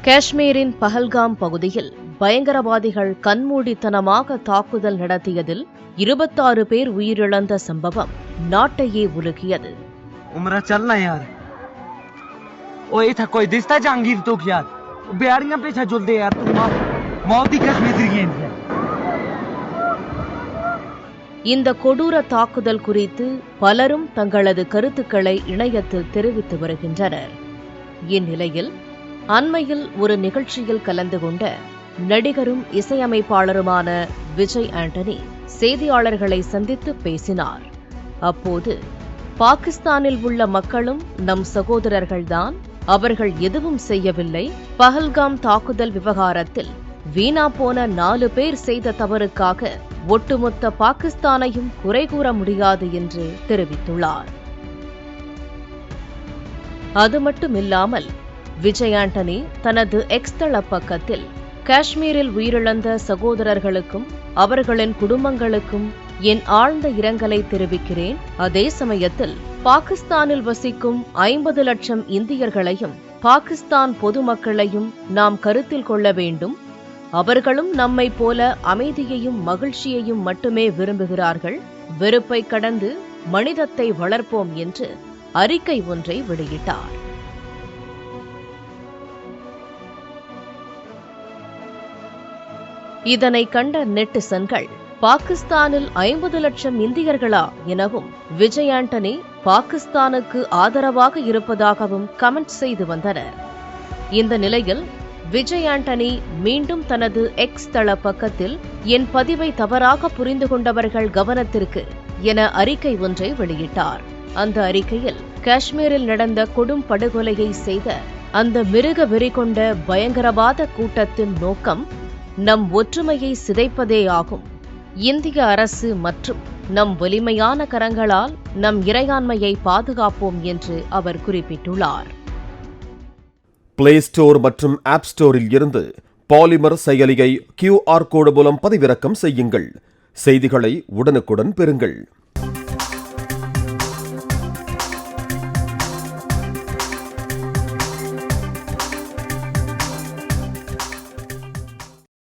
காஷ்மீரின் பஹல்காம் பகுதியில் பயங்கரவாதிகள் கண்மூடித்தனமாக தாக்குதல் நடத்தியதில் 26 பேர் உயிரிழந்த சம்பவம் நாட்டையே உலுக்கியது. இந்த கொடூர தாக்குதல் குறித்து பலரும் தங்களது கருத்துக்களை இணையத்தில் தெரிவித்து வருகின்றனர். இந்நிலையில் அண்மையில் ஒரு நிகழ்ச்சியில் கலந்து கொண்ட நடிகரும் இசையமைப்பாளருமான விஜய் ஆண்டனி செய்தியாளர்களை சந்தித்து பேசினார். அப்போது பாகிஸ்தானில் உள்ள மக்களும் நம் சகோதரர்கள்தான், அவர்கள் எதுவும் செய்யவில்லை, பஹல்காம் தாக்குதல் விவகாரத்தில் வீணா போன 4 பேர் செய்த தவறுக்காக ஒட்டுமொத்த பாகிஸ்தானையும் குறை கூற முடியாது என்று தெரிவித்துள்ளார். அது மட்டுமில்லாமல் விஜய் ஆண்டனி தனது எக்ஸ் தள பக்கத்தில் காஷ்மீரில் உயிரிழந்த சகோதரர்களுக்கும் அவர்களின் குடும்பங்களுக்கும் என் ஆழ்ந்த இரங்கலை தெரிவிக்கிறேன். அதே சமயத்தில் பாகிஸ்தானில் வசிக்கும் 50 லட்சம் இந்தியர்களையும் பாகிஸ்தான் பொதுமக்களையும் நாம் கருத்தில் கொள்ள வேண்டும். அவர்களும் நம்மை போல அமைதியையும் மகிழ்ச்சியையும் மட்டுமே விரும்புகிறார்கள். வெறுப்பை கடந்து மனிதத்தை வளர்ப்போம் என்று அறிக்கை ஒன்றை வெளியிட்டார். இதனை கண்ட நெட்டிசன்கள் பாகிஸ்தானில் 50 லட்சம் இந்தியர்களா எனவும் விஜய் ஆண்டனி பாகிஸ்தானுக்கு ஆதரவாக இருப்பதாகவும் கமெண்ட் செய்து வந்தனர். இந்த நிலையில் விஜய் ஆண்டனி மீண்டும் தனது எக்ஸ் தள பக்கத்தில் என் பதிவை தவறாக புரிந்து கொண்டவர்கள் கவனத்திற்கு என அறிக்கை ஒன்றை வெளியிட்டார். அந்த அறிக்கையில் காஷ்மீரில் நடந்த கொடும் படுகொலையை செய்த அந்த மிருக வெறி கொண்ட பயங்கரவாத கூட்டத்தின் நோக்கம் நம் ஒற்றுமையை சிதைப்பதே ஆகும். இந்திய அரசு மற்றும் நம் வலிமையான கரங்களால் நம் இறையாண்மையை பாதுகாப்போம் என்று அவர் குறிப்பிட்டுள்ளார். பிளே ஸ்டோர் மற்றும் ஆப் ஸ்டோரில் இருந்து பாலிமர் செயலியை QR கோடு மூலம் பதிவிறக்கம் செய்யுங்கள். செய்திகளை உடனுக்குடன் பெறுங்கள்.